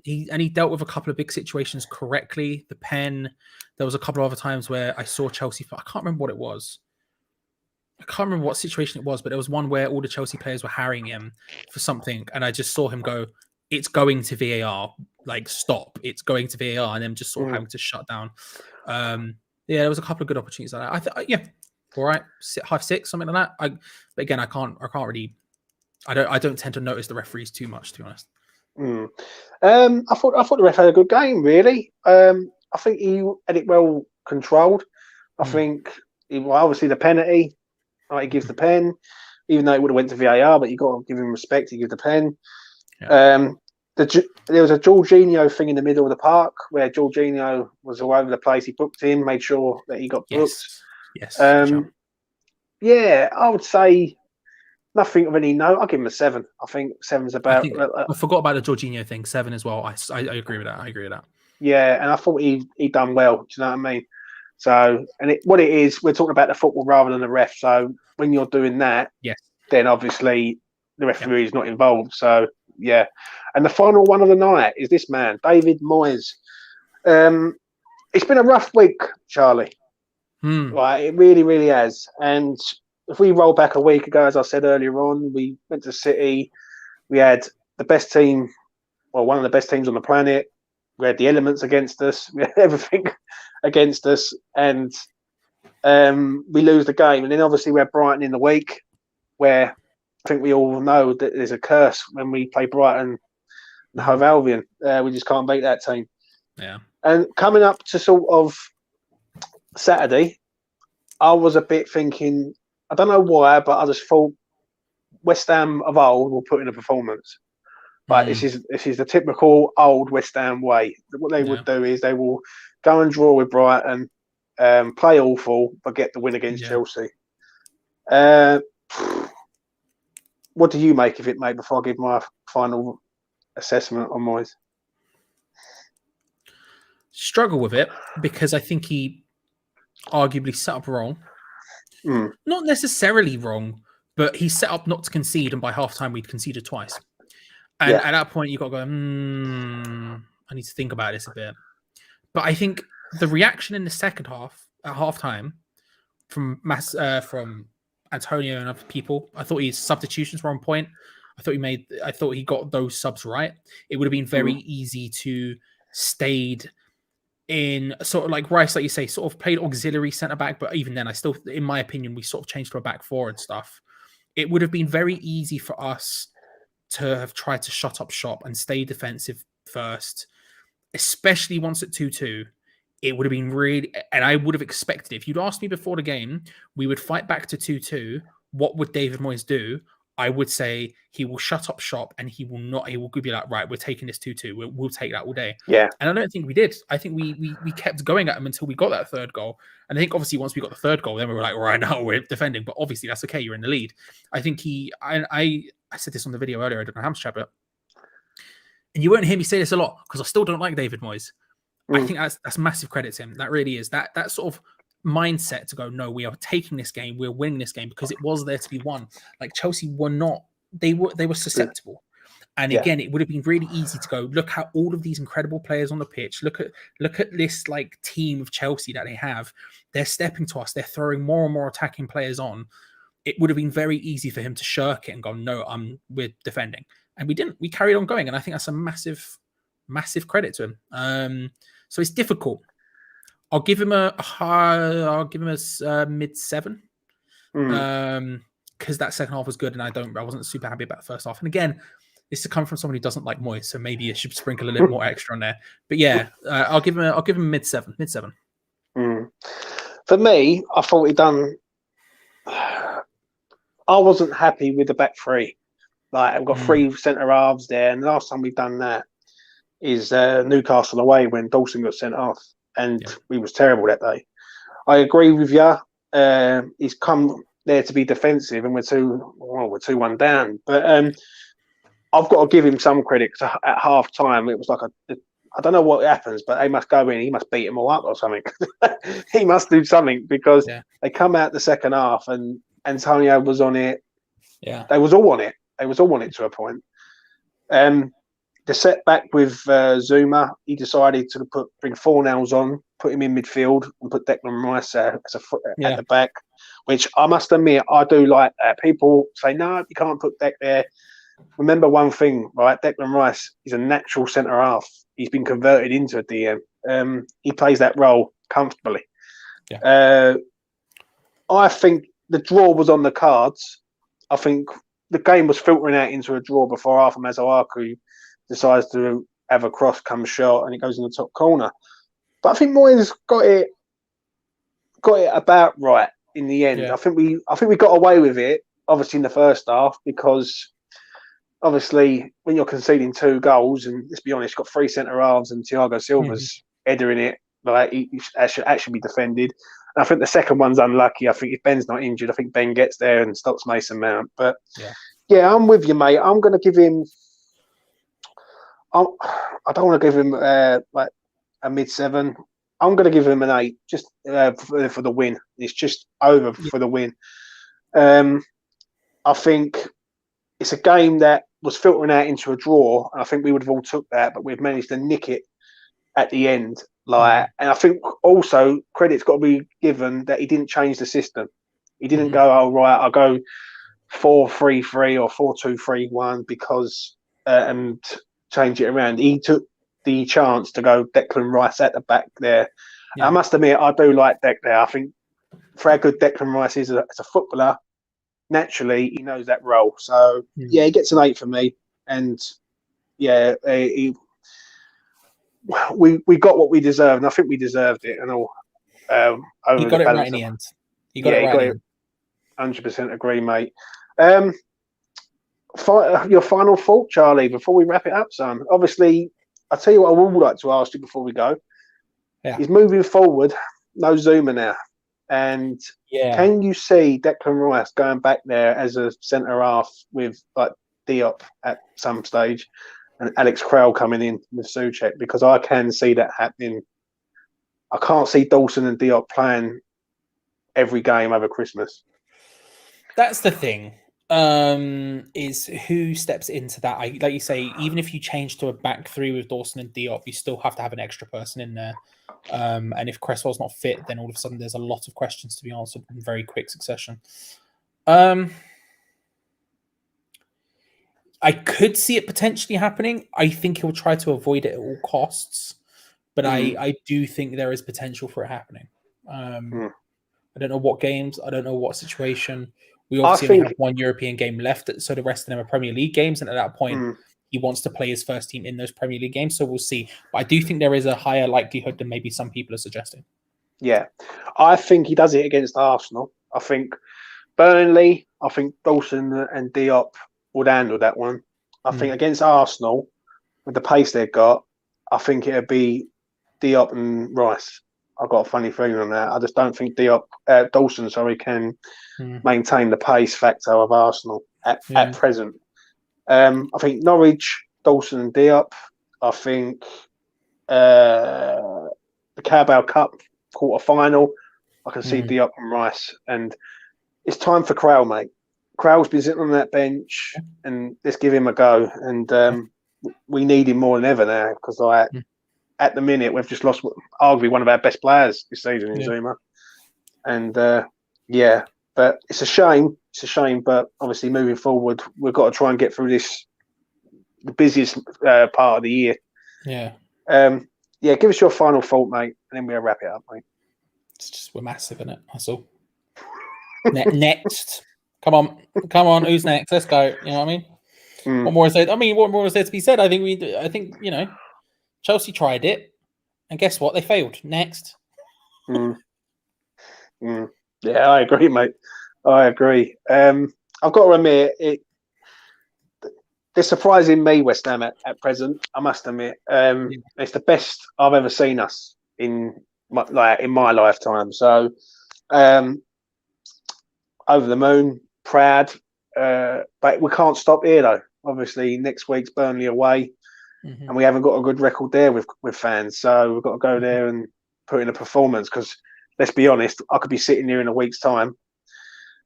He dealt with a couple of big situations correctly. The pen, there was a couple of other times where I saw Chelsea. I can't remember what it was. I can't remember what situation it was, but there was one where all the Chelsea players were harrying him for something, and I just saw him go, "It's going to VAR. Like, stop! It's going to VAR," and then just sort of having to shut down. There was a couple of good opportunities like that. All right, 6, something like that. But again, I can't really. I don't tend to notice the referees too much, to be honest. I thought the ref had a good game. Really, I think he had it well controlled. I think obviously the penalty, he gives the pen, even though it would have went to VAR. But you got to give him respect. He gives the pen. Yeah. There was a Jorginho thing in the middle of the park where Jorginho was all over the place. He booked him, made sure that he got booked. Yes. Yeah, I would say nothing of any note. I'll give him a 7. I think 7's about. I forgot about the Jorginho thing. 7 as well. I agree with that. Yeah, and I thought he done well. Do you know what I mean? So, what it is, we're talking about the football rather than the ref. So when you're doing that, then obviously the referee is not involved. So yeah, and the final one of the night is this man, David Moyes. It's been a rough week, Charlie. Right, it really, really has. And if we roll back a week ago, as I said earlier on, we went to City. We had the best team, one of the best teams on the planet. We had the elements against us. We had everything against us, and we lose the game. And then obviously we had Brighton in the week, where I think we all know that there's a curse when we play Brighton and Hove Albion. We just can't beat that team. Yeah. And coming up to sort of Saturday, I was a bit thinking, I don't know why, but I just thought West Ham of old will put in a performance. But this is the typical old West Ham way. What they would do is they will go and draw with Brighton, play awful, but get the win against Chelsea. What do you make of it, mate, before I give my final assessment on Moyes? Struggle with it because I think he arguably set up wrong. Not necessarily wrong, but he set up not to concede, and by half-time we'd conceded twice. And at that point, you've got to go, I need to think about this a bit. But I think the reaction in the second half, at half-time, from Antonio and other people, I thought his substitutions were on point. I thought he got those subs right. It would have been very easy to stayed in sort of like Rice, like you say, sort of played auxiliary centre-back, but even then, I still, in my opinion, we sort of changed to a back four and stuff. It would have been very easy for us to have tried to shut up shop and stay defensive first, especially once at 2-2. It would have been really, and I would have expected, if you'd asked me before the game, we would fight back to 2-2. What would David Moyes do? I would say he will shut up shop and he will be like, right, we're taking this 2-2. We'll take that all day. Yeah. And I don't think we did. I think we kept going at him until we got that third goal. And I think obviously once we got the third goal, then we were like, right, now we're defending. But obviously that's okay. You're in the lead. I think I said this on the video earlier. I don't know how much chat, but and you won't hear me say this a lot because I still don't like David Moyes. I think that's massive credit to him. That really is. That sort of mindset to go, no, we are taking this game, we're winning this game because it was there to be won. Like Chelsea were not, they were susceptible. And again, it would have been really easy to go, look at all of these incredible players on the pitch. Look at this like team of Chelsea that they have. They're stepping to us. They're throwing more and more attacking players on. It would have been very easy for him to shirk it and go, no, we're defending. And we didn't. We carried on going. And I think that's a massive, massive credit to him. So it's difficult. I'll give him a mid-7. Because that second half was good, and I wasn't super happy about the first half. And again, this to come from someone who doesn't like Moyes, so maybe it should sprinkle a little more extra on there. But yeah, I'll give him mid-7. For me, I thought he done. I wasn't happy with the back three. Like I've got 3 centre halves there, and the last time we've done that is Newcastle away when Dawson got sent off, and we was terrible that day. I agree with you. He's come there to be defensive, and we're 2-1 down. But I've got to give him some credit because at half time it was like I don't know what happens, but they must go in. He must beat them all up or something. He must do something because they come out the second half and Antonio was on it. Yeah, they was all on it. They was all on it to a point. The setback with Zouma, he decided to bring Fornals on, put him in midfield, and put Declan Rice as a foot at the back. Which I must admit, I do like that. People say no, you can't put Deck there. Remember one thing, right? Declan Rice is a natural centre half. He's been converted into a DM. He plays that role comfortably. Yeah. I think the draw was on the cards. I think the game was filtering out into a draw before Arthur Masuaku decides to have a cross come short and it goes in the top corner. But I think Moyes got it about right in the end. Yeah. I think we got away with it, obviously in the first half, because obviously when you're conceding 2 goals, and let's be honest, you've got 3 centre halves and Thiago Silva's headering it, like he should actually be defended. And I think the second one's unlucky. I think if Ben's not injured, I think Ben gets there and stops Mason Mount. But yeah, I'm with you, mate. I'm going to give him. I don't want to give him like a mid-7. I'm going to give him an 8, just for the win. It's just over for the win. I think it's a game that was filtering out into a draw, and I think we would have all took that, but we've managed to nick it at the end. And I think also credit's got to be given that he didn't change the system. He didn't go, oh right, I'll go 4-3-3 or 4-2-3-1 because and change it around. He took the chance to go Declan Rice at the back there. I must admit, I do like Dec there. I think for how good Declan Rice is as a footballer, naturally he knows that role. So he gets an 8 for me. And we got what we deserved, and I think we deserved it. And all he got it right in the end. He got it right. 100% agree, mate. Your final thought, Charlie, before we wrap it up, son. Obviously, I'll tell you what I would like to ask you before we go. Yeah. He's moving forward, no Zouma now. And can you see Declan Rice going back there as a centre half with like Diop at some stage and Alex Krell coming in with Soucek? Because I can see that happening. I can't see Dawson and Diop playing every game over Christmas. That's the thing. Is who steps into that? Like you say, even if you change to a back 3 with Dawson and Diop, you still have to have an extra person in there. And if Cresswell's not fit, then all of a sudden there's a lot of questions to be answered in very quick succession. I could see it potentially happening. I think he'll try to avoid it at all costs, but I do think there is potential for it happening. I don't know what games. I don't know what situation. We obviously only have 1 European game left, so the rest of them are Premier League games, and at that point, he wants to play his first team in those Premier League games, so we'll see. But I do think there is a higher likelihood than maybe some people are suggesting. Yeah, I think he does it against Arsenal. I think Burnley, I think Dawson and Diop would handle that one. I think against Arsenal, with the pace they've got, I think it'd be Diop and Rice. I've got a funny feeling on that. I just don't think Dawson can maintain the pace factor of Arsenal at present. I think Norwich, Dawson and Diop. I think the Carabao Cup quarter-final. I can see Diop and Rice. And it's time for Crowell, mate. Crowell's been sitting on that bench, and let's give him a go. And we need him more than ever now because at the minute, we've just lost arguably one of our best players this season in Zouma. And but it's a shame. It's a shame, but obviously moving forward, we've got to try and get through the busiest part of the year. Yeah. Give us your final thought, mate, and then we'll wrap it up, mate. It's just, we're massive, isn't it? That's all. Next. Come on. Who's next? Let's go. You know what I mean? What more is there? What more is there to be said? I think Chelsea tried it, and guess what? They failed. Next. Yeah, I agree, mate. I agree. I've got to admit, they're surprising me, West Ham, at present. I must admit, it's the best I've ever seen us in my lifetime. So, over the moon, proud, but we can't stop here though. Obviously, next week's Burnley away, and we haven't got a good record there with fans. So we've got to go there and put in a performance because. Let's be honest, I could be sitting here in a week's time,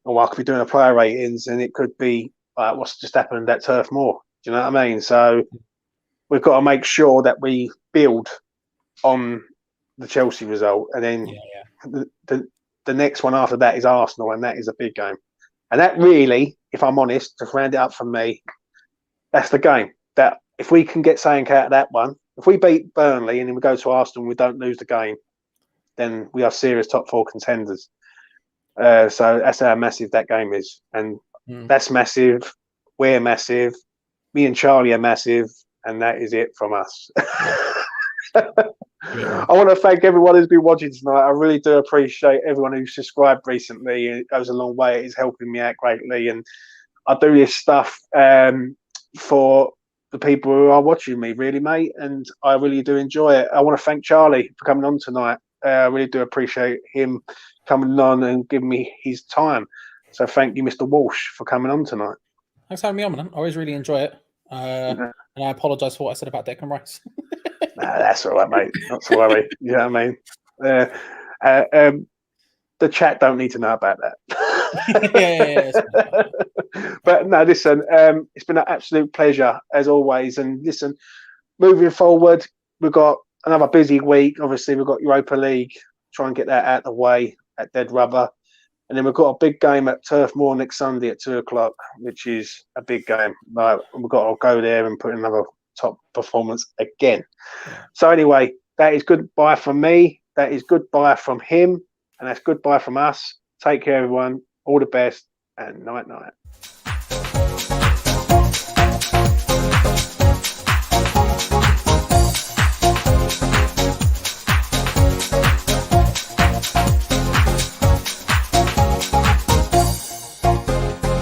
or I could be doing a player ratings, and it could be what's just happened at Turf Moor. Do you know what I mean? So we've got to make sure that we build on the Chelsea result, and then the next one after that is Arsenal, and that is a big game. And that really, if I'm honest, to round it up for me, that's the game. That if we can get something out of that one, if we beat Burnley and then we go to Arsenal and we don't lose the game, then we are serious top 4 contenders. So that's how massive that game is. And that's massive. We're massive. Me and Charlie are massive. And that is it from us. I want to thank everyone who's been watching tonight. I really do appreciate everyone who's subscribed recently. It goes a long way. It is helping me out greatly. And I do this stuff for the people who are watching me, really, mate. And I really do enjoy it. I want to thank Charlie for coming on tonight. I really do appreciate him coming on and giving me his time. So thank you, Mr. Walsh, for coming on tonight. Thanks for having me on, man. I always really enjoy it. And I apologise for what I said about Declan Rice. That's all right, mate. Not to worry. You know what I mean? The chat don't need to know about that. But no, listen, it's been an absolute pleasure, as always. And listen, moving forward, we've got another busy week. Obviously, we've got Europa League. Try and get that out of the way at dead rubber. And then we've got a big game at Turf Moor next Sunday at 2:00, which is a big game. We've got to go there and put in another top performance again. So anyway, that is goodbye from me. That is goodbye from him. And that's goodbye from us. Take care, everyone. All the best and night-night.